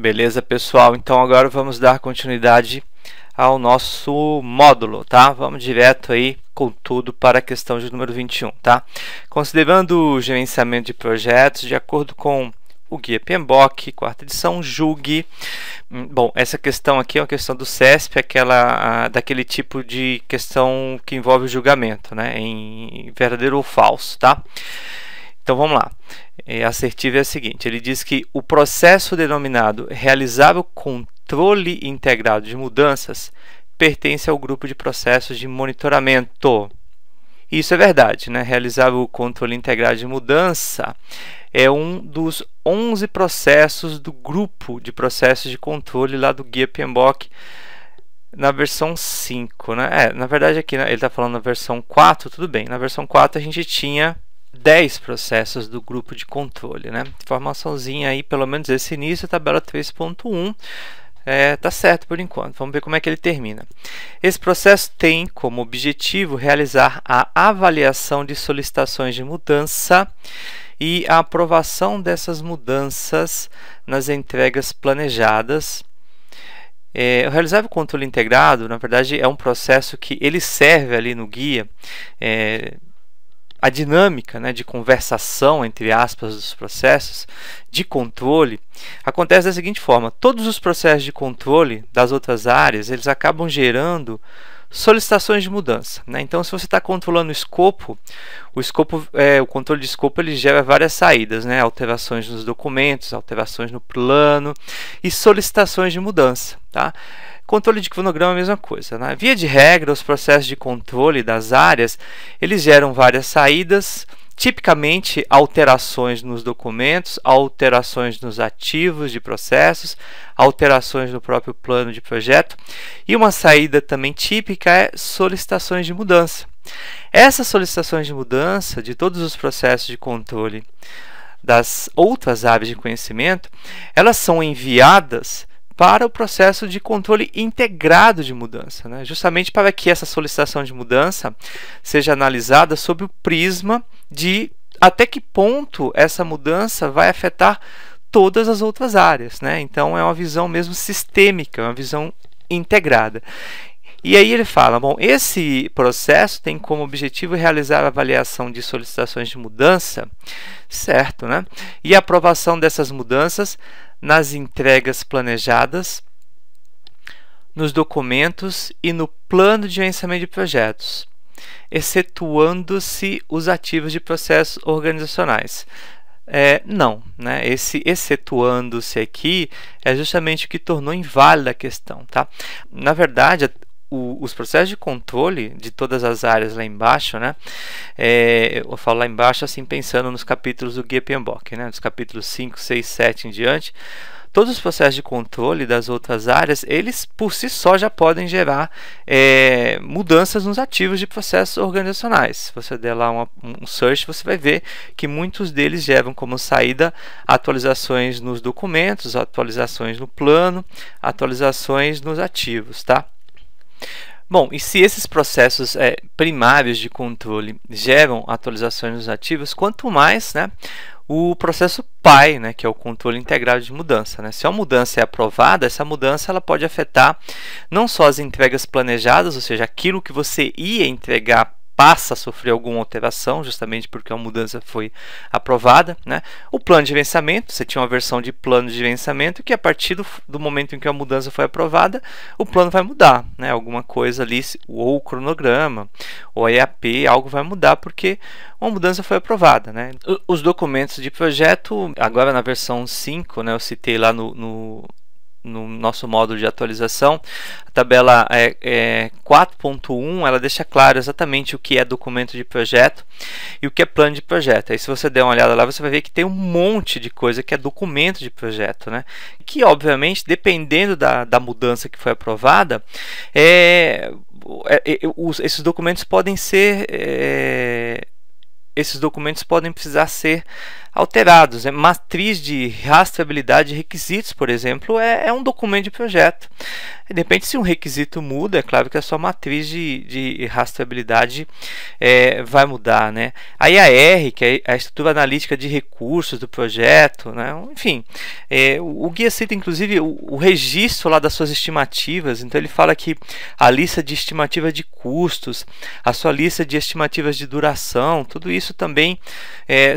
Beleza, pessoal? Então agora vamos dar continuidade ao nosso módulo, tá? Vamos direto aí com tudo para a questão de número 21, tá? Considerando o gerenciamento de projetos de acordo com o Guia PMBOK, quarta edição, julgue. Bom, essa questão aqui é uma questão do CESP, daquele tipo de questão que envolve o julgamento, né? Em verdadeiro ou falso, tá? Então vamos lá. Assertivo é a seguinte: ele diz que o processo denominado realizável controle integrado de mudanças pertence ao grupo de processos de monitoramento. Isso é verdade, né? Realizável controle integrado de mudança é um dos 11 processos do grupo de processos de controle lá do Guia PMBOK na versão 5, né? Na verdade aqui, né, ele está falando na versão 4, tudo bem. Na versão 4 a gente tinha 10 processos do grupo de controle, né? Informaçãozinha aí, pelo menos esse início, tabela 3.1, tá certo por enquanto. Vamos ver como é que ele termina. Esse processo tem como objetivo realizar a avaliação de solicitações de mudança e a aprovação dessas mudanças nas entregas planejadas. O realizável controle integrado, na verdade, é um processo que ele serve ali no guia. A dinâmica, né, de conversação, entre aspas, dos processos de controle acontece da seguinte forma: todos os processos de controle das outras áreas, eles acabam gerando solicitações de mudança, né? Então, se você está controlando o escopo, o controle de escopo ele gera várias saídas, né? Alterações nos documentos, alterações no plano e solicitações de mudança, tá? Controle de cronograma é a mesma coisa, né? Via de regra, os processos de controle das áreas, eles geram várias saídas, tipicamente alterações nos documentos, alterações nos ativos de processos, alterações no próprio plano de projeto, e uma saída também típica é solicitações de mudança. Essas solicitações de mudança de todos os processos de controle das outras áreas de conhecimento, elas são enviadas para o processo de controle integrado de mudança, né? Justamente para que essa solicitação de mudança seja analisada sob o prisma de até que ponto essa mudança vai afetar todas as outras áreas, né? Então é uma visão mesmo sistêmica, uma visão integrada. E aí ele fala, bom, esse processo tem como objetivo realizar a avaliação de solicitações de mudança, certo, né? E a aprovação dessas mudanças nas entregas planejadas, nos documentos e no plano de gerenciamento de projetos, excetuando-se os ativos de processos organizacionais. Não, né? Esse excetuando-se aqui é justamente o que tornou inválida a questão, tá? Na verdade, os processos de controle de todas as áreas lá embaixo, né? Eu falo lá embaixo assim pensando nos capítulos do Guia PMBOK, né? Dos capítulos 5, 6, 7 em diante, todos os processos de controle das outras áreas, eles por si só já podem gerar mudanças nos ativos de processos organizacionais. Se você der lá um search, você vai ver que muitos deles geram como saída atualizações nos documentos, atualizações no plano, atualizações nos ativos, tá? Bom, e se esses processos primários de controle geram atualizações nos ativos, quanto mais, né, o processo pai, né, que é o controle integrado de mudança, né? Se uma mudança é aprovada, essa mudança ela pode afetar não só as entregas planejadas, ou seja, aquilo que você ia entregar passa a sofrer alguma alteração, justamente porque a mudança foi aprovada, né? O plano de gerenciamento, você tinha uma versão de plano de gerenciamento que a partir do momento em que a mudança foi aprovada, o plano vai mudar, né? Alguma coisa ali, ou o cronograma, ou a EAP, algo vai mudar porque uma mudança foi aprovada, né? Os documentos de projeto, agora na versão 5, né, eu citei lá no nosso módulo de atualização, a tabela 4.1, ela deixa claro exatamente o que é documento de projeto e o que é plano de projeto. Aí se você der uma olhada lá, você vai ver que tem um monte de coisa que é documento de projeto, né? Que obviamente, dependendo da mudança que foi aprovada, esses documentos podem ser... esses documentos podem precisar ser alterados. Matriz de rastreabilidade de requisitos, por exemplo, é um documento de projeto. De repente, se um requisito muda, é claro que a sua matriz de rastreabilidade vai mudar, né? A IAR, que é a estrutura analítica de recursos do projeto, né? Enfim, o guia cita inclusive o registro lá das suas estimativas. Então ele fala que a lista de estimativa de custos, a sua lista de estimativas de duração, tudo isso também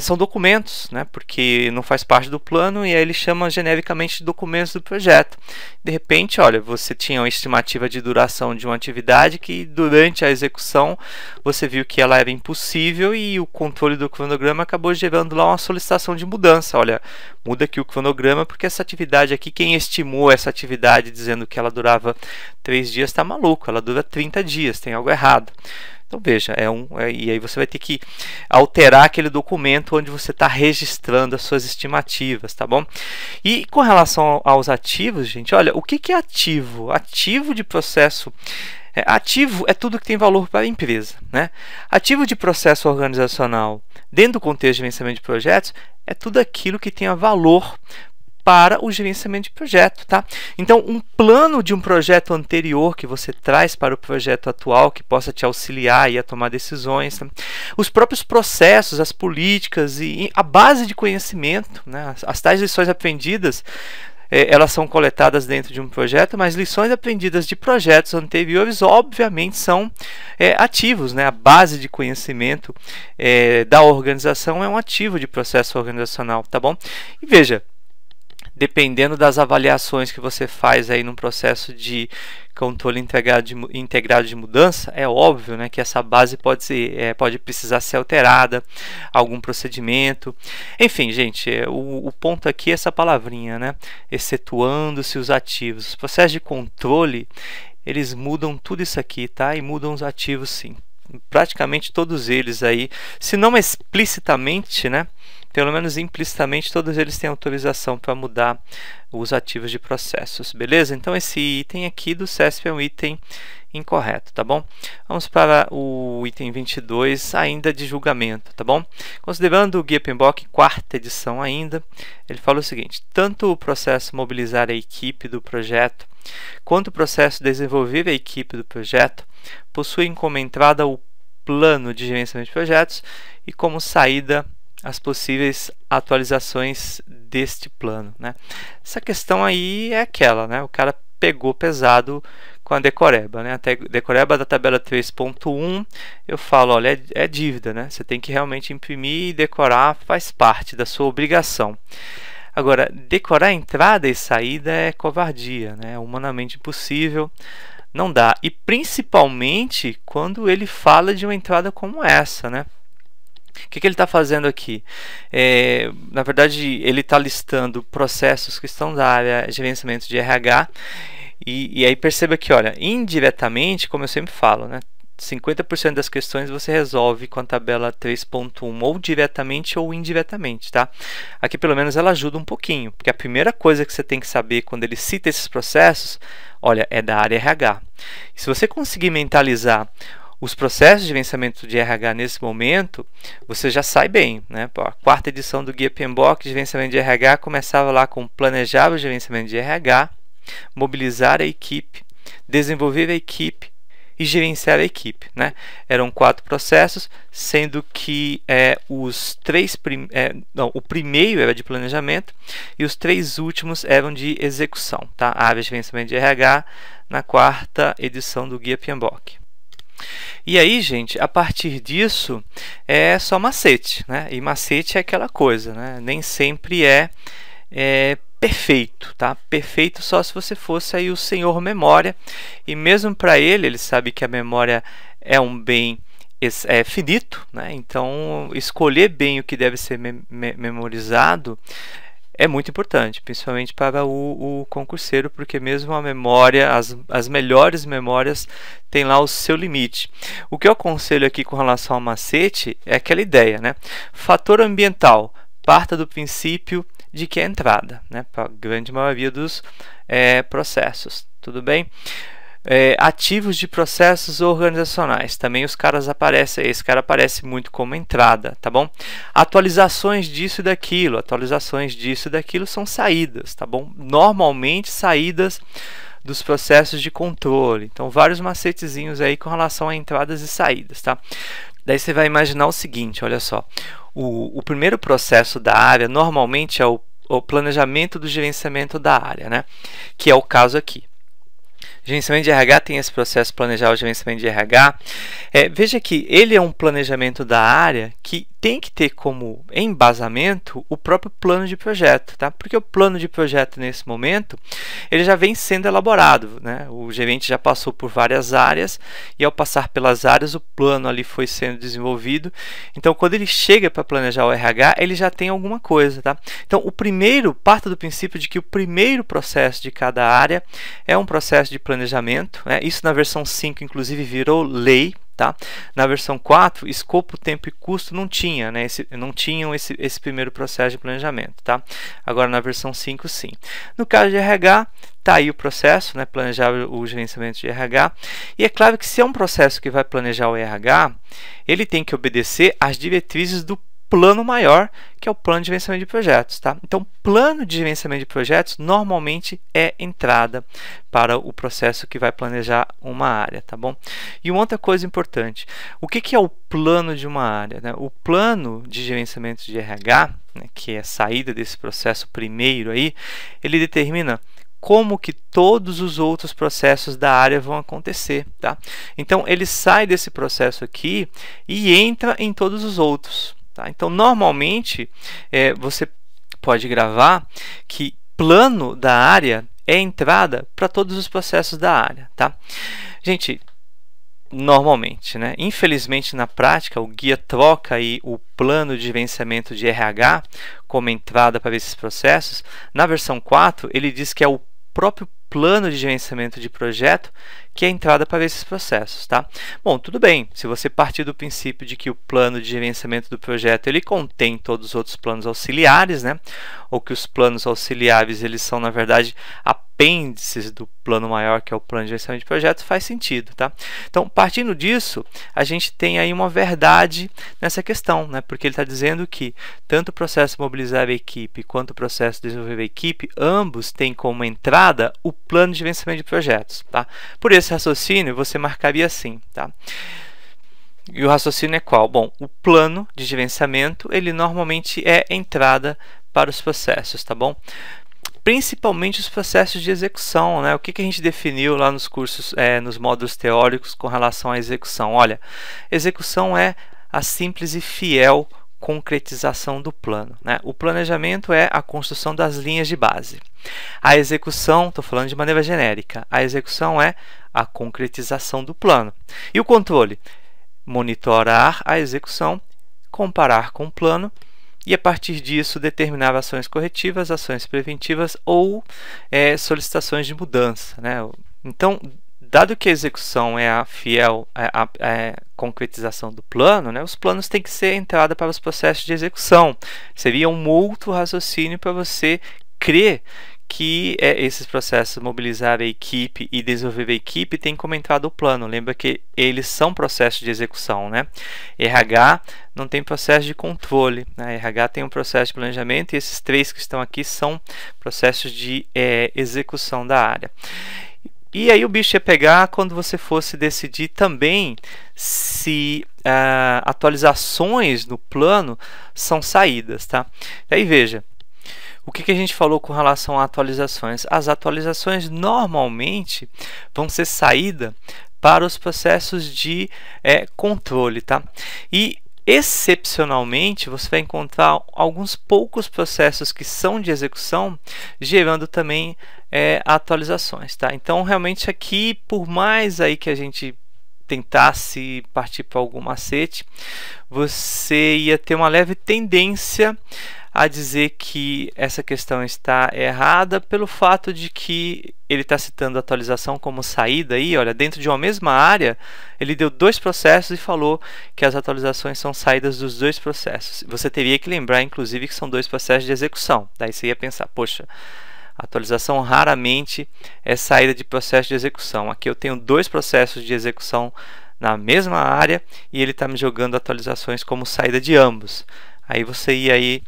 são documentos, né? Porque não faz parte do plano, e aí ele chama genericamente de documentos do projeto. De repente, olha, você tinha uma estimativa de duração de uma atividade que durante a execução você viu que ela era impossível, e o controle do cronograma acabou gerando lá uma solicitação de mudança. Olha, muda aqui o cronograma, porque essa atividade aqui, quem estimou essa atividade dizendo que ela durava 3 dias está maluco, ela dura 30 dias, tem algo errado. Então veja, e aí você vai ter que alterar aquele documento onde você está registrando as suas estimativas, tá bom? E com relação aos ativos, gente, olha, o que é ativo? Ativo de processo. Ativo é tudo que tem valor para a empresa, né? Ativo de processo organizacional, dentro do contexto de gerenciamento de projetos, é tudo aquilo que tenha valor para o gerenciamento de projeto, tá? Então, um plano de um projeto anterior que você traz para o projeto atual, que possa te auxiliar aí a tomar decisões, tá? Os próprios processos, as políticas e a base de conhecimento, né? As tais lições aprendidas, elas são coletadas dentro de um projeto, mas lições aprendidas de projetos anteriores, obviamente, são ativos, né? A base de conhecimento da organização é um ativo de processo organizacional, tá bom? E veja, dependendo das avaliações que você faz aí num processo de controle integrado de mudança, é óbvio, né, que essa base pode precisar ser alterada, algum procedimento. Enfim, gente, o ponto aqui é essa palavrinha, né, excetuando-se os ativos. Os processos de controle, eles mudam tudo isso aqui, tá? E mudam os ativos, sim. Praticamente todos eles aí, se não explicitamente, né, pelo menos implicitamente, todos eles têm autorização para mudar os ativos de processos, beleza? Então esse item aqui do CESP é um item incorreto, tá bom? Vamos para o item 22, ainda de julgamento, tá bom? Considerando o Guia PMBOK, quarta edição ainda, ele fala o seguinte: tanto o processo mobilizar a equipe do projeto, quanto o processo desenvolver a equipe do projeto, possuem como entrada o plano de gerenciamento de projetos e como saída as possíveis atualizações deste plano, né? Essa questão aí é aquela, né? O cara pegou pesado com a decoreba, né? A decoreba da tabela 3.1, eu falo, olha, é dívida, né? Você tem que realmente imprimir e decorar, faz parte da sua obrigação. Agora, decorar entrada e saída é covardia, né? É humanamente impossível, não dá. E principalmente quando ele fala de uma entrada como essa, né? O que ele está fazendo aqui? Na verdade, ele está listando processos que estão da área de gerenciamento de RH, e aí perceba que, olha, indiretamente, como eu sempre falo, né, 50% das questões você resolve com a tabela 3.1, ou diretamente ou indiretamente, tá? Aqui pelo menos ela ajuda um pouquinho, porque a primeira coisa que você tem que saber quando ele cita esses processos, olha, é da área RH. E se você conseguir mentalizar os processos de gerenciamento de RH nesse momento, você já sai bem, né? A quarta edição do Guia PMBOK de gerenciamento de RH começava lá com planejar o gerenciamento de RH, mobilizar a equipe, desenvolver a equipe e gerenciar a equipe, né? Eram 4 processos, sendo que o primeiro era de planejamento e os 3 últimos eram de execução, tá? A área de gerenciamento de RH na quarta edição do Guia PMBOK. E aí, gente, a partir disso é só macete, né? E macete é aquela coisa, né? Nem sempre é perfeito, tá? Perfeito só se você fosse aí o senhor memória, e mesmo para ele sabe que a memória é um bem finito, né? Então escolher bem o que deve ser memorizado é muito importante, principalmente para o concurseiro, porque mesmo a memória, as melhores memórias têm lá o seu limite. O que eu aconselho aqui com relação ao macete é aquela ideia, né? Fator ambiental, parta do princípio de que é entrada, né? Para a grande maioria dos processos, tudo bem? ativos de processos organizacionais, também os caras aparecem, esse cara aparece muito como entrada, tá bom? Atualizações disso e daquilo são saídas, tá bom? Normalmente saídas dos processos de controle. Então, vários macetezinhos aí com relação a entradas e saídas, tá? Daí você vai imaginar o seguinte, olha só, o primeiro processo da área normalmente é o planejamento do gerenciamento da área, né? Que é o caso aqui. Gerenciamento de RH tem esse processo planejar o gerenciamento de RH. Veja que ele é um planejamento da área que tem que ter como embasamento o próprio plano de projeto, tá? Porque o plano de projeto nesse momento ele já vem sendo elaborado, né? O gerente já passou por várias áreas e ao passar pelas áreas o plano ali foi sendo desenvolvido. Então quando ele chega para planejar o RH ele já tem alguma coisa, tá? Então parte do princípio de que o primeiro processo de cada área é um processo de planejamento, né? Isso na versão 5 inclusive virou lei. Tá? Na versão 4, escopo, tempo e custo não tinha, né? Não tinham esse primeiro processo de planejamento. Tá? Agora na versão 5 sim. No caso de RH, está aí o processo, né? Planejar o gerenciamento de RH. E é claro que se é um processo que vai planejar o RH, ele tem que obedecer às diretrizes do plano maior, que é o plano de gerenciamento de projetos. Tá? Então, plano de gerenciamento de projetos normalmente é entrada para o processo que vai planejar uma área. Tá bom? E uma outra coisa importante, o que é o plano de uma área? Né? O plano de gerenciamento de RH, né, que é a saída desse processo primeiro, aí, ele determina como que todos os outros processos da área vão acontecer. Tá? Então, ele sai desse processo aqui e entra em todos os outros. Tá? Então, normalmente, você pode gravar que plano da área é entrada para todos os processos da área. Tá? Gente, normalmente, né? Infelizmente, na prática, o guia troca aí o plano de gerenciamento de RH como entrada para esses processos. Na versão 4, ele diz que é o próprio plano de gerenciamento de projeto que é a entrada para esses processos, tá? Bom, tudo bem, se você partir do princípio de que o plano de gerenciamento do projeto ele contém todos os outros planos auxiliares, né? Ou que os planos auxiliares eles são, na verdade, apêndices do plano maior, que é o plano de gerenciamento de projetos, faz sentido, tá? Então, partindo disso, a gente tem aí uma verdade nessa questão, né? Porque ele está dizendo que tanto o processo mobilizar a equipe quanto o processo desenvolver a equipe, ambos têm como entrada o plano de gerenciamento de projetos, tá? Por esse raciocínio, você marcaria assim, tá? E o raciocínio é qual? Bom, o plano de gerenciamento, ele normalmente é entrada para os processos, tá bom? Principalmente os processos de execução, né? O que a gente definiu lá nos cursos, nos módulos teóricos com relação à execução? Olha, execução é a simples e fiel concretização do plano, né? O planejamento é a construção das linhas de base. A execução, estou falando de maneira genérica, a execução é a concretização do plano. E o controle? Monitorar a execução, comparar com o plano e, a partir disso, determinar ações corretivas, ações preventivas ou solicitações de mudança, né? Então, dado que a execução é a fiel concretização do plano, né, os planos têm que ser entrada para os processos de execução. Seria um outro raciocínio para você crer que esses processos mobilizar a equipe e desenvolver a equipe tem como entrada o plano. Lembra que eles são processos de execução, né? RH não tem processo de controle, né? RH tem um processo de planejamento e esses três que estão aqui são processos de execução da área. E aí o bicho ia pegar quando você fosse decidir também se atualizações no plano são saídas, tá? E aí veja, o que a gente falou com relação a atualizações? As atualizações normalmente vão ser saída para os processos de controle, tá? E excepcionalmente, você vai encontrar alguns poucos processos que são de execução, gerando também atualizações, tá? Então, realmente aqui, por mais aí que a gente tentasse partir para algum macete, você ia ter uma leve tendência a dizer que essa questão está errada pelo fato de que ele está citando a atualização como saída aí, olha, dentro de uma mesma área, ele deu dois processos e falou que as atualizações são saídas dos dois processos. Você teria que lembrar, inclusive, que são dois processos de execução. Daí você ia pensar, poxa, Atualização raramente é saída de processo de execução. Aqui eu tenho dois processos de execução na mesma área e ele está me jogando atualizações como saída de ambos. Aí você ia aí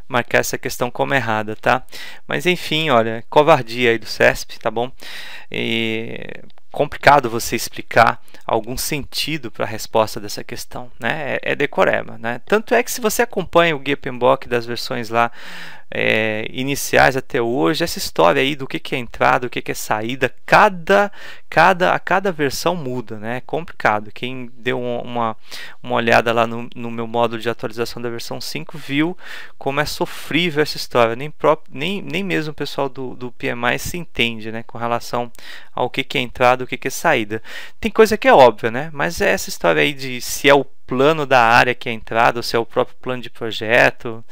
marcar essa questão como errada, tá? Mas enfim, olha, covardia aí do CESP, tá bom? Complicado você explicar algum sentido para a resposta dessa questão, né? É decoreba, né? Tanto é que se você acompanha o guia PMBOK das versões lá iniciais até hoje, essa história aí do que é entrada, o que é saída, a cada versão muda, né? É complicado. Quem deu uma olhada lá no meu módulo de atualização da versão 5 viu como é sofrível essa história. Nem mesmo o pessoal do PMI se entende, né? Com relação ao que é entrada, o que é saída. Tem coisa que é óbvia, né? Mas é essa história aí de se é o plano da área que é entrada, ou se é o próprio plano de projeto,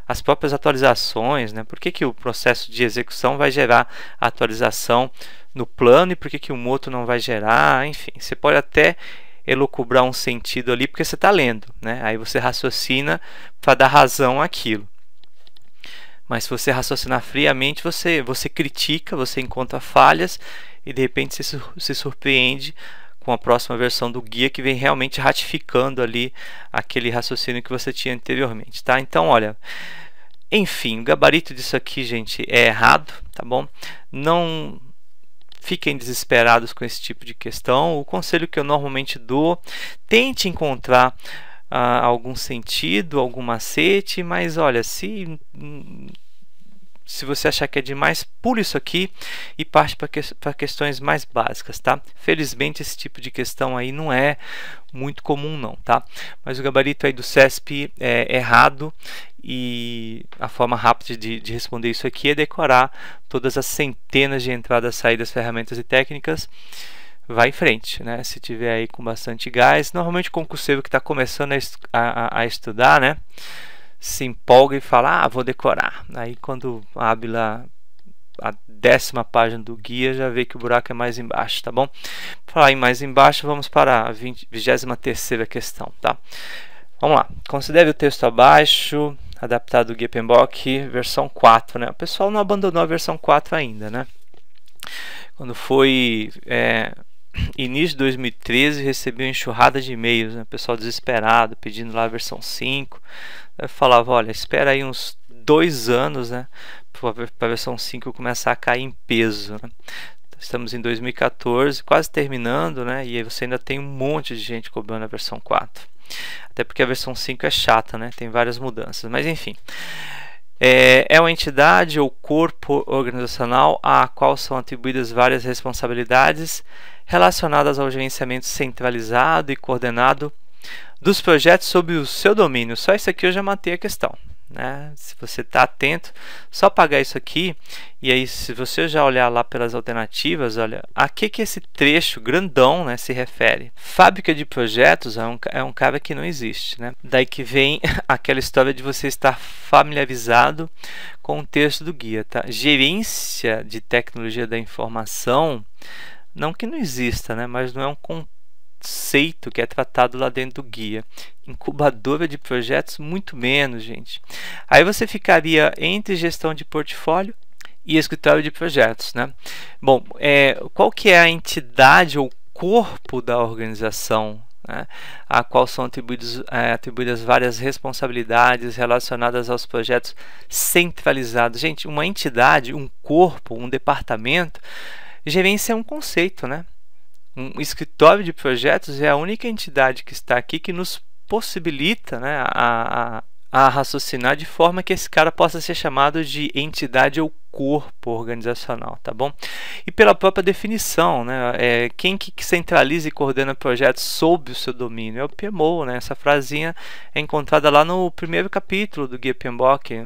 as próprias atualizações, né? Por que o processo de execução vai gerar atualização no plano e por que um outro não vai gerar? Enfim, você pode até elocubrar um sentido ali porque você está lendo, né? Aí você raciocina para dar razão àquilo. Mas se você raciocinar friamente, você critica, você encontra falhas e de repente você se surpreende com a próxima versão do guia que vem realmente ratificando ali aquele raciocínio que você tinha anteriormente, tá? Então, olha, enfim, o gabarito disso aqui, gente, é errado, tá bom? Não fiquem desesperados com esse tipo de questão. O conselho que eu normalmente dou, tente encontrar algum sentido, algum macete, mas olha, se você achar que é demais, pule isso aqui e parte para questões mais básicas, tá? Felizmente esse tipo de questão aí não é muito comum não, tá? Mas o gabarito aí do CESP é errado e a forma rápida de responder isso aqui é decorar todas as centenas de entradas, saídas, ferramentas e técnicas. Vai em frente, né? Se tiver aí com bastante gás, normalmente o concurseiro que está começando a estudar, né? Se empolga e fala, vou decorar. Aí quando abre lá a 10ª página do guia, já vê que o buraco é mais embaixo, tá bom? Para falar em mais embaixo, vamos para a 23ª questão, tá? Vamos lá. Considere o texto abaixo, adaptado do guia PMBOK, versão 4, né? O pessoal não abandonou a versão 4 ainda, né? Quando foi início de 2013, recebi uma enxurrada de e-mails, né? Pessoal desesperado, pedindo lá a versão 5. Eu falava, olha, espera aí uns 2 anos, né, para a versão 5 começar a cair em peso, né? Estamos em 2014, quase terminando, né, e aí você ainda tem um monte de gente cobrando a versão 4. Até porque a versão 5 é chata, né, tem várias mudanças, mas enfim. É uma entidade ou corpo organizacional a qual são atribuídas várias responsabilidades relacionadas ao gerenciamento centralizado e coordenado dos projetos sob o seu domínio. Só isso aqui eu já matei a questão, né? Se você está atento, só apagar isso aqui e aí se você já olhar lá pelas alternativas, olha, a que esse trecho grandão, né, se refere? Fábrica de projetos é um cara que não existe, né? Daí que vem aquela história de você estar familiarizado com o texto do guia, tá? Gerência de tecnologia da informação, não que não exista, né, mas não é um conceito que é tratado lá dentro do guia. Incubadora de projetos, muito menos, gente. Aí você ficaria entre gestão de portfólio e escritório de projetos, né? Bom, qual que é a entidade ou corpo da organização, né, a qual são atribuídas várias responsabilidades relacionadas aos projetos centralizados? Gente, uma entidade, um corpo, um departamento, gerência é um conceito, né? Um escritório de projetos é a única entidade que está aqui que nos possibilita, né, a raciocinar de forma que esse cara possa ser chamado de entidade ou corpo organizacional, tá bom? E pela própria definição, né, quem que centraliza e coordena projetos sob o seu domínio é o PMO, né? Essa frasinha é encontrada lá no primeiro capítulo do guia PMBOK,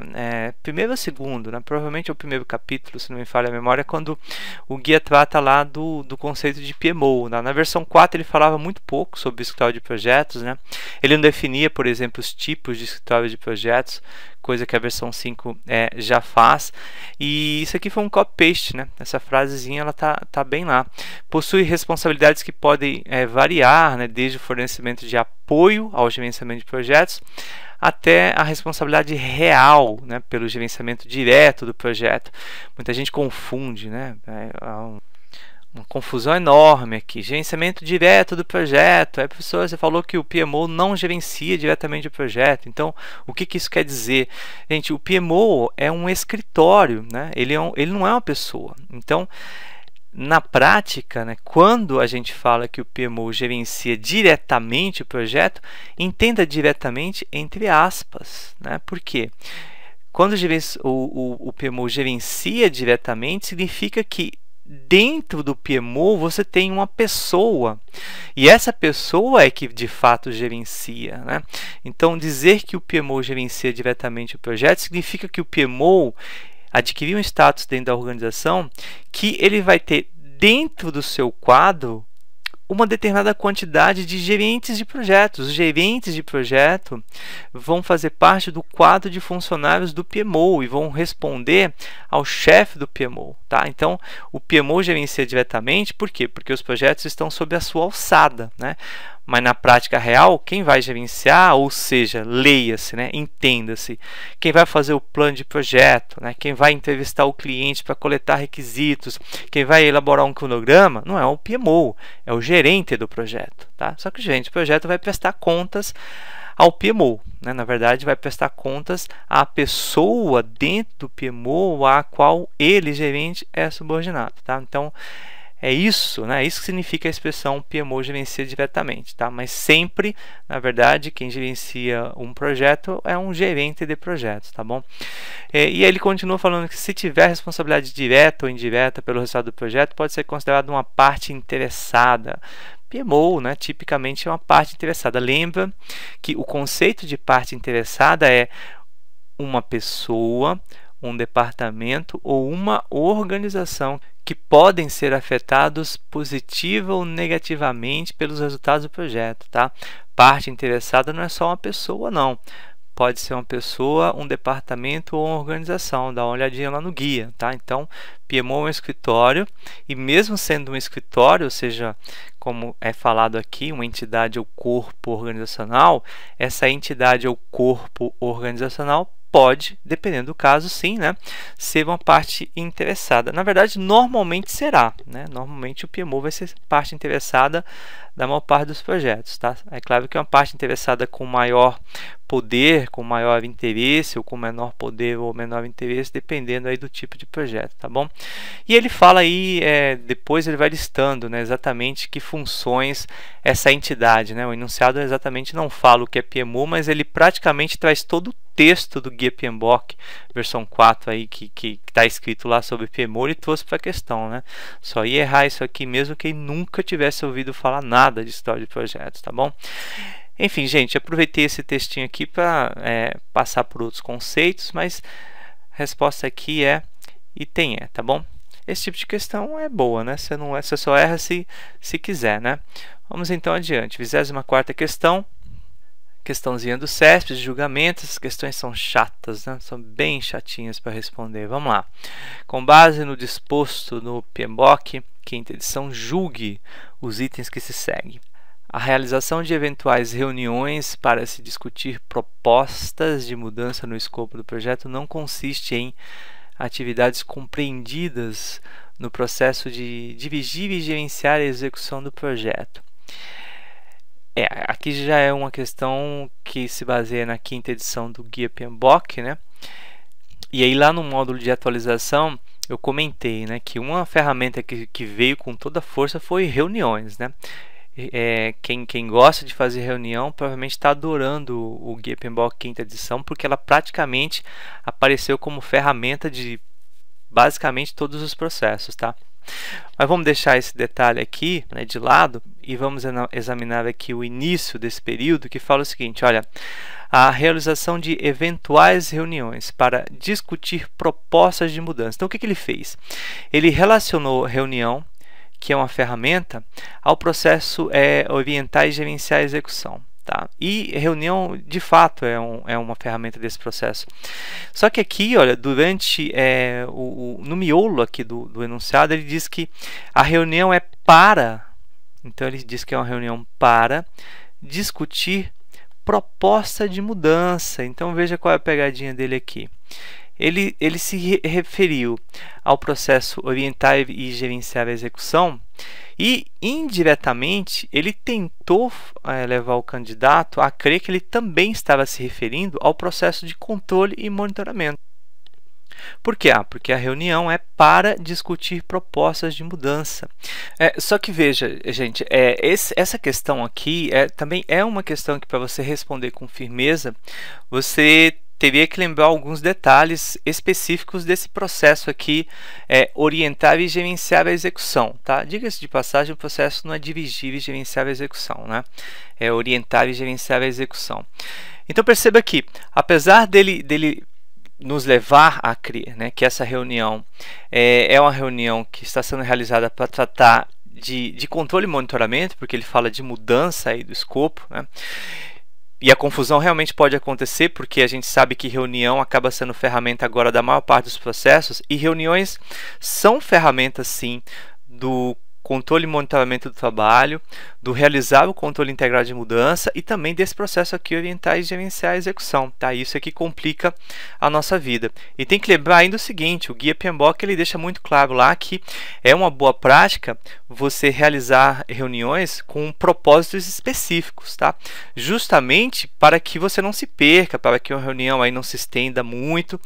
primeiro ou segundo, né? Provavelmente é o primeiro capítulo, se não me falha a memória, quando o guia trata lá do conceito de PMO, né? Na versão 4 ele falava muito pouco sobre escritório de projetos, né? Ele não definia, por exemplo, os tipos de escritório de projetos, coisa que a versão 5 já faz. E isso aqui foi um copy-paste, né? Essa frasezinha ela tá bem lá. Possui responsabilidades que podem variar, né? Desde o fornecimento de apoio ao gerenciamento de projetos até a responsabilidade real, né? Pelo gerenciamento direto do projeto. Muita gente confunde, né? Uma confusão enorme aqui. Gerenciamento direto do projeto. Aí, professor, você falou que o PMO não gerencia diretamente o projeto. Então, o que isso quer dizer? Gente, o PMO é um escritório, né? Ele não é uma pessoa. Então, na prática, né, quando a gente fala que o PMO gerencia diretamente o projeto, entenda diretamente entre aspas. Né? Por quê? Quando o PMO gerencia diretamente, significa que dentro do PMO você tem uma pessoa e essa pessoa é que de fato gerencia, né? Então dizer que o PMO gerencia diretamente o projeto significa que o PMO adquiriu um status dentro da organização que ele vai ter dentro do seu quadro uma determinada quantidade de gerentes de projetos. Os gerentes de projeto vão fazer parte do quadro de funcionários do PMO e vão responder ao chefe do PMO. Tá? Então, o PMO gerencia diretamente, por quê? Porque os projetos estão sob a sua alçada, né? Mas na prática real, quem vai gerenciar, ou seja, leia-se, né? Entenda-se, quem vai fazer o plano de projeto, né? Quem vai entrevistar o cliente para coletar requisitos, quem vai elaborar um cronograma, não é o PMO, é o gerente do projeto. Tá? Só que o gerente do projeto vai prestar contas ao PMO, né? Na verdade, vai prestar contas à pessoa dentro do PMO a qual ele, gerente, é subordinado. Tá? Então, é isso, né? Isso que significa a expressão PMO gerencia diretamente, tá? Mas sempre, na verdade, quem gerencia um projeto é um gerente de projetos, tá bom? E ele continua falando que se tiver responsabilidade direta ou indireta pelo resultado do projeto, pode ser considerado uma parte interessada. PMO, né, tipicamente é uma parte interessada. Lembra que o conceito de parte interessada é uma pessoa, um departamento ou uma organização que podem ser afetados positiva ou negativamente pelos resultados do projeto. Tá? Parte interessada não é só uma pessoa, não. Pode ser uma pessoa, um departamento ou uma organização. Dá uma olhadinha lá no guia. Tá? Então, PMO é um escritório e mesmo sendo um escritório, ou seja, como é falado aqui, uma entidade ou corpo organizacional, essa entidade ou corpo organizacional pode, dependendo do caso, sim, né, ser uma parte interessada. Na verdade, normalmente será, né? Normalmente o PMO vai ser parte interessada da maior parte dos projetos, tá? É claro que é uma parte interessada com maior poder, com maior interesse, ou com menor poder ou menor interesse, dependendo aí do tipo de projeto, tá bom? E ele fala aí, depois ele vai listando, né, exatamente que funções essa entidade, né? O enunciado exatamente não fala o que é PMO, mas ele praticamente traz todo o texto do Guia PMBOK, versão 4 aí, que está escrito lá sobre PMO, ele trouxe para a questão, né? Só ia errar isso aqui mesmo quem nunca tivesse ouvido falar nada de história de projetos, tá bom? Enfim, gente, aproveitei esse textinho aqui para passar por outros conceitos, mas a resposta aqui é e tem tá bom? Esse tipo de questão é boa, né? Você só erra se quiser, né? Vamos então adiante. 24ª questão. Questãozinha do CESP, de julgamento. Essas questões são chatas, né? São bem chatinhas para responder. Vamos lá. Com base no disposto no PMBOK, quinta edição, julgue os itens que se seguem. A realização de eventuais reuniões para se discutir propostas de mudança no escopo do projeto não consiste em atividades compreendidas no processo de dirigir e gerenciar a execução do projeto. Aqui já é uma questão que se baseia na quinta edição do Guia PMBOK, né? E aí lá no módulo de atualização eu comentei, né, que uma ferramenta que veio com toda a força foi reuniões, né? Quem gosta de fazer reunião provavelmente está adorando o Guia PMBOK quinta edição, porque ela praticamente apareceu como ferramenta de basicamente todos os processos, tá? Mas vamos deixar esse detalhe aqui, né, de lado e vamos examinar aqui o início desse período, que fala o seguinte, olha, a realização de eventuais reuniões para discutir propostas de mudança. Então, o que ele fez? Ele relacionou reunião, que é uma ferramenta, ao processo orientar e gerenciar a execução. Tá? E reunião, de fato, é uma ferramenta desse processo. Só que aqui, olha, durante no miolo aqui do enunciado, ele diz que a reunião é para, então ele diz que é uma reunião para discutir proposta de mudança. Então veja qual é a pegadinha dele aqui. Ele se referiu ao processo orientar e gerenciar a execução e, indiretamente, ele tentou levar o candidato a crer que ele também estava se referindo ao processo de controle e monitoramento. Por quê? Porque a reunião é para discutir propostas de mudança. Só que veja, gente, essa questão aqui também é uma questão que, para você responder com firmeza, você teria que lembrar alguns detalhes específicos desse processo aqui, orientar e gerenciar a execução. Tá? Diga-se de passagem, o processo não é dirigir e gerenciar a execução, né? É orientar e gerenciar a execução. Então perceba que, apesar dele nos levar a crer, né, que essa reunião é uma reunião que está sendo realizada para tratar de controle e monitoramento, porque ele fala de mudança aí do escopo, né? E a confusão realmente pode acontecer, porque a gente sabe que reunião acaba sendo ferramenta agora da maior parte dos processos, e reuniões são ferramentas, sim, do controle e monitoramento do trabalho, do realizar o controle integral de mudança e também desse processo aqui, orientar e gerenciar a execução. Tá? Isso aqui complica a nossa vida. E tem que lembrar ainda o seguinte, o guia PMBOK ele deixa muito claro lá que é uma boa prática você realizar reuniões com propósitos específicos, tá? Justamente para que você não se perca, para que uma reunião aí não se estenda muito.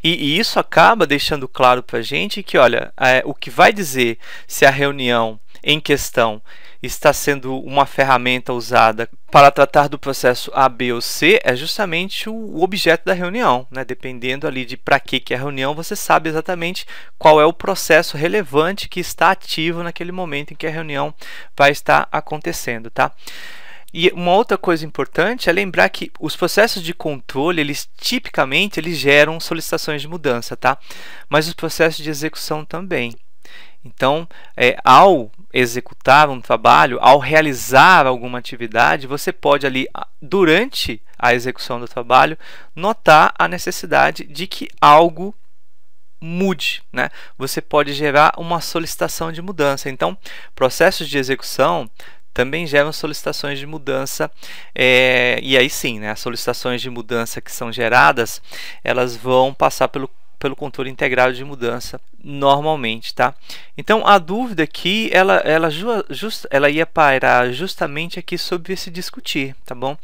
E isso acaba deixando claro para a gente que, olha, o que vai dizer se a reunião em questão está sendo uma ferramenta usada para tratar do processo A, B ou C é justamente o objeto da reunião, né? Dependendo ali de para que é a reunião, você sabe exatamente qual é o processo relevante que está ativo naquele momento em que a reunião vai estar acontecendo, tá? E uma outra coisa importante é lembrar que os processos de controle, tipicamente geram solicitações de mudança, tá? Mas os processos de execução também. Então, ao executar um trabalho, ao realizar alguma atividade, você pode ali, durante a execução do trabalho, notar a necessidade de que algo mude, né? Você pode gerar uma solicitação de mudança. Então, processos de execução também geram solicitações de mudança, e aí sim, né, as solicitações de mudança que são geradas, elas vão passar pelo controle integral de mudança normalmente, tá? Então a dúvida aqui ela ia pairar justamente aqui sobre esse discutir, tá bom?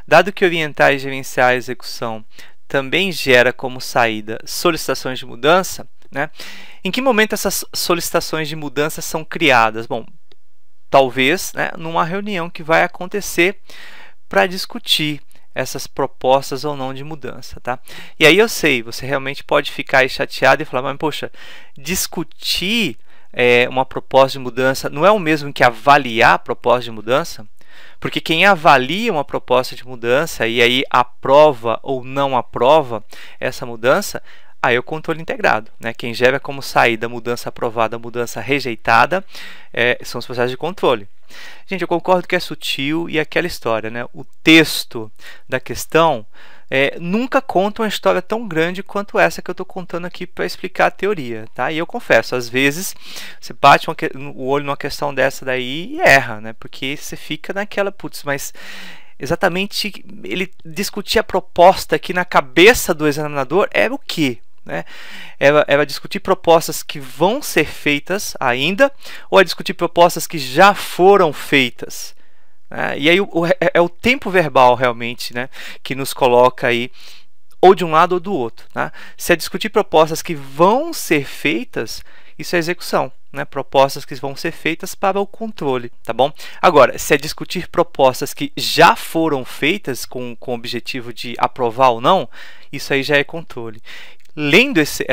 Dado que orientar e gerenciar a execução também gera como saída solicitações de mudança, né? Em que momento essas solicitações de mudança são criadas? Bom, talvez, né, numa reunião que vai acontecer para discutir essas propostas ou não de mudança, tá? E aí eu sei, você realmente pode ficar aí chateado e falar, mas poxa, discutir uma proposta de mudança não é o mesmo que avaliar a proposta de mudança? Porque quem avalia uma proposta de mudança e aí aprova ou não aprova essa mudança, aí é o controle integrado, né? Quem gera como saída mudança aprovada, mudança rejeitada, são os processos de controle. Gente, eu concordo que é sutil e aquela história, né? O texto da questão nunca conta uma história tão grande quanto essa que eu estou contando aqui para explicar a teoria, tá? E eu confesso, às vezes você bate o olho numa questão dessa daí e erra, né? Porque você fica naquela, putz, mas exatamente ele discutir a proposta aqui na cabeça do examinador era o quê? Né? Era discutir propostas que vão ser feitas ainda ou é discutir propostas que já foram feitas? E aí é o tempo verbal realmente, né, que nos coloca aí ou de um lado ou do outro. Tá? Se é discutir propostas que vão ser feitas, isso é execução. Né, propostas que vão ser feitas para o controle, tá bom? Agora, se é discutir propostas que já foram feitas com o objetivo de aprovar ou não, isso aí já é controle. Lendo esse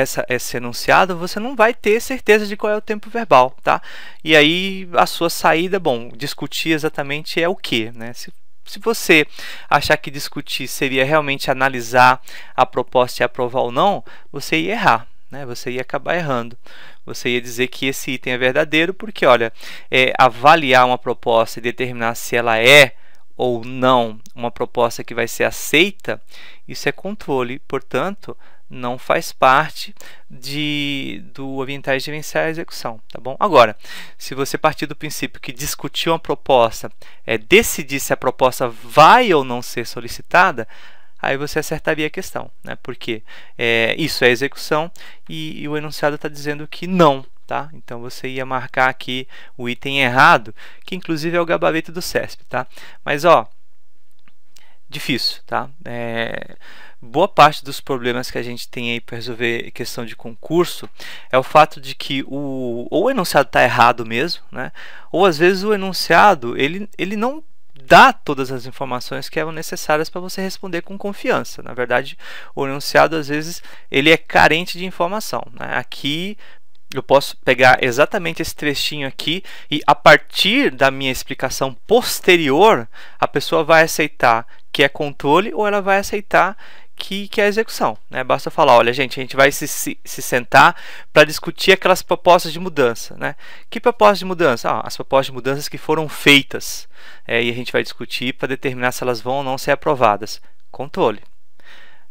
enunciado, você não vai ter certeza de qual é o tempo verbal, tá? E aí a sua saída, bom, discutir exatamente é o quê, né? Se você achar que discutir seria realmente analisar a proposta e aprovar ou não, você ia errar. Né? Você ia acabar errando. Você ia dizer que esse item é verdadeiro porque, olha, avaliar uma proposta e determinar se ela é ou não uma proposta que vai ser aceita, isso é controle, portanto, não faz parte do ambientais gerenciar a execução, tá bom? Agora, se você partir do princípio que discutir uma proposta é decidir se a proposta vai ou não ser solicitada, aí você acertaria a questão, né? Porque isso é execução e o enunciado está dizendo que não, tá? Então você ia marcar aqui o item errado, que inclusive é o gabarito do CESP, tá? Mas ó, difícil, tá? Boa parte dos problemas que a gente tem aí para resolver questão de concurso é o fato de que ou o enunciado está errado mesmo, né? Ou às vezes o enunciado ele não dá todas as informações que eram necessárias para você responder com confiança. Na verdade, o enunciado às vezes ele é carente de informação, né? Aqui eu posso pegar exatamente esse trechinho aqui e, a partir da minha explicação posterior, a pessoa vai aceitar que é controle ou ela vai aceitar que é execução, né? Basta falar, olha gente, a gente vai se sentar para discutir aquelas propostas de mudança, né? Que propostas de mudança? As propostas de mudanças que foram feitas, e a gente vai discutir para determinar se elas vão ou não ser aprovadas. Controle.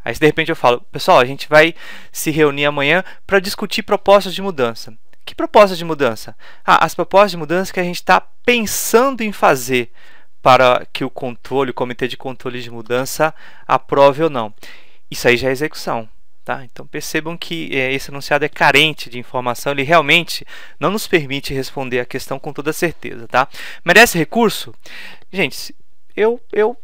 Aí de repente eu falo, pessoal, a gente vai se reunir amanhã para discutir propostas de mudança. Que propostas de mudança? As propostas de mudança que a gente está pensando em fazer para que o comitê de controle de mudança aprove ou não. Isso aí já é execução, tá? Então percebam que esse enunciado é carente de informação, ele realmente não nos permite responder a questão com toda certeza, tá? Merece recurso? Gente,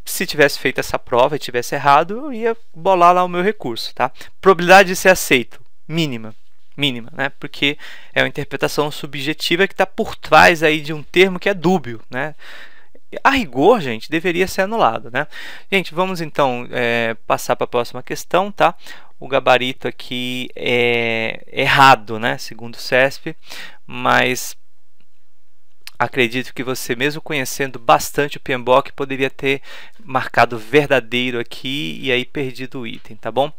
se tivesse feito essa prova e tivesse errado, eu ia bolar lá o meu recurso, tá? Probabilidade de ser aceito, mínima, né? Porque é uma interpretação subjetiva que está por trás aí de um termo que é dúbio, né? A rigor, gente, deveria ser anulado, né? Gente, vamos então passar para a próxima questão, tá? O gabarito aqui é errado, né? Segundo o CESP, mas acredito que você, mesmo conhecendo bastante o PMBOK, poderia ter marcado verdadeiro aqui e aí perdido o item, tá bom?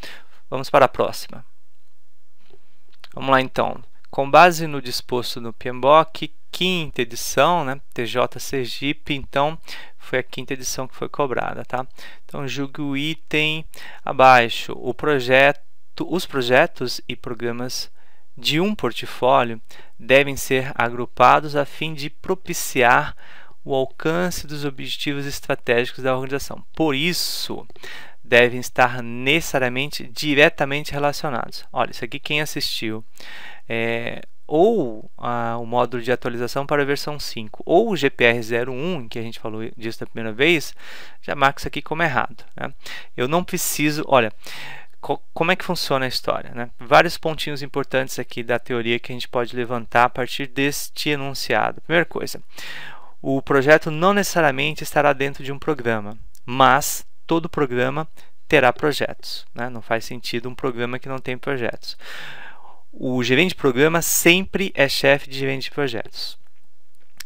Vamos para a próxima. Vamos lá então. Com base no disposto no PMBOK, quinta edição, né? TJ Sergipe, então foi a quinta edição que foi cobrada, tá? Então julgue o item abaixo. Os projetos e programas de um portfólio devem ser agrupados a fim de propiciar o alcance dos objetivos estratégicos da organização. Por isso, devem estar necessariamente diretamente relacionados. Olha, isso aqui quem assistiu ou o módulo de atualização para a versão 5 ou o GPR01, que a gente falou disso da primeira vez, já marca isso aqui como errado, né? Eu não preciso, olha, como é que funciona a história, né? Vários pontinhos importantes aqui da teoria que a gente pode levantar a partir deste enunciado. Primeira coisa, o projeto não necessariamente estará dentro de um programa, mas todo programa terá projetos, né? Não faz sentido um programa que não tem projetos. O gerente de programa sempre é chefe de gerente de projetos.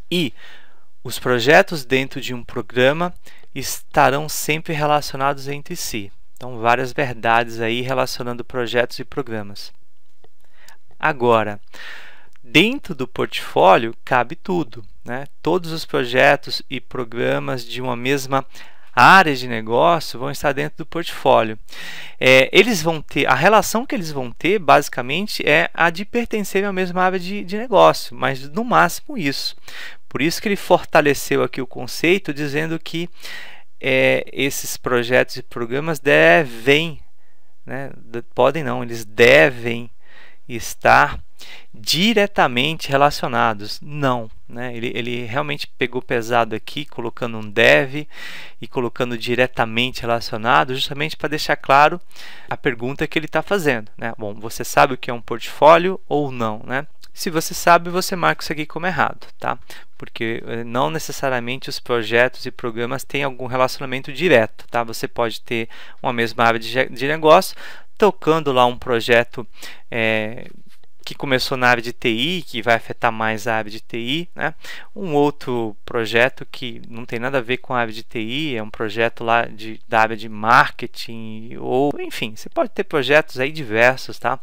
E os projetos dentro de um programa estarão sempre relacionados entre si. Então, várias verdades aí relacionando projetos e programas. Agora, dentro do portfólio cabe tudo, né? Todos os projetos e programas de uma mesma área de negócio vão estar dentro do portfólio. Eles vão ter, a relação que eles vão ter, basicamente, é a de pertencerem à mesma área de negócio, mas no máximo isso. Por isso que ele fortaleceu aqui o conceito, dizendo que esses projetos e programas devem, né, podem não, eles devem estar diretamente relacionados. Não, né? Ele realmente pegou pesado aqui, colocando um deve e colocando diretamente relacionado, justamente para deixar claro a pergunta que ele está fazendo, né? Bom, você sabe o que é um portfólio ou não, né? Se você sabe, você marca isso aqui como errado, tá? Porque não necessariamente os projetos e programas têm algum relacionamento direto, tá? Você pode ter uma mesma área de negócio, tocando lá um projeto que começou na área de TI, que vai afetar mais a área de TI, né? Um outro projeto que não tem nada a ver com a área de TI, é um projeto lá da área de marketing, ou enfim, você pode ter projetos aí diversos, tá?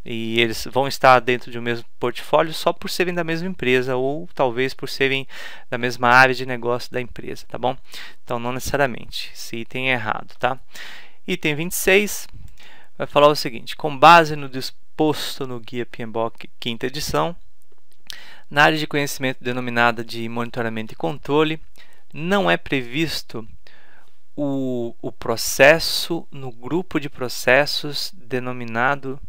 E eles vão estar dentro de um mesmo portfólio só por serem da mesma empresa, ou talvez por serem da mesma área de negócio da empresa, tá bom? Então não necessariamente, esse item é errado, tá? Item 26 vai falar o seguinte: com base no disposto no Guia PMBOK 5ª edição, na área de conhecimento denominada de monitoramento e controle, não é previsto o processo no grupo de processos denominado...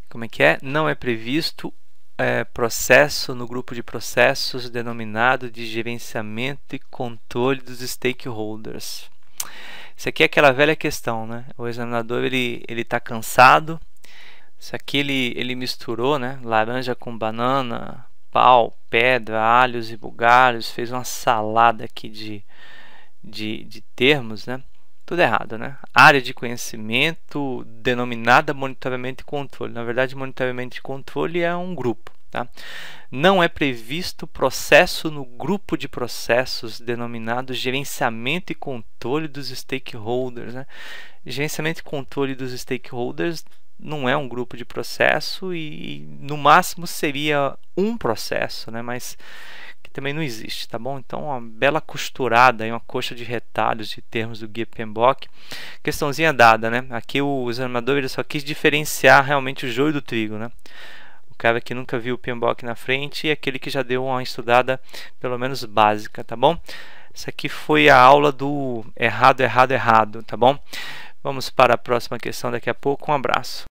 Como é que é? Não é previsto processo no grupo de processos denominado de gerenciamento e controle dos stakeholders. Isso aqui é aquela velha questão, né? O examinador ele está cansado. Isso aqui ele misturou, né? Laranja com banana, pau, pedra, alhos e bugalhos. Fez uma salada aqui de termos, né? Tudo errado, né? Área de conhecimento denominada monitoramento e controle. Na verdade, monitoramento e controle é um grupo, tá? Não é previsto processo no grupo de processos denominado gerenciamento e controle dos stakeholders, né? Gerenciamento e controle dos stakeholders não é um grupo de processo e no máximo seria um processo, né? Mas que também não existe, tá bom? Então, uma bela costurada, uma coxa de retalhos de termos do Guia PMBOK. Questãozinha dada, né? Aqui o examinador ele só quis diferenciar realmente o joio do trigo, né? O cara que nunca viu o PMBOK na frente e aquele que já deu uma estudada pelo menos básica, tá bom? Essa aqui foi a aula do errado, errado, errado, tá bom? Vamos para a próxima questão daqui a pouco. Um abraço.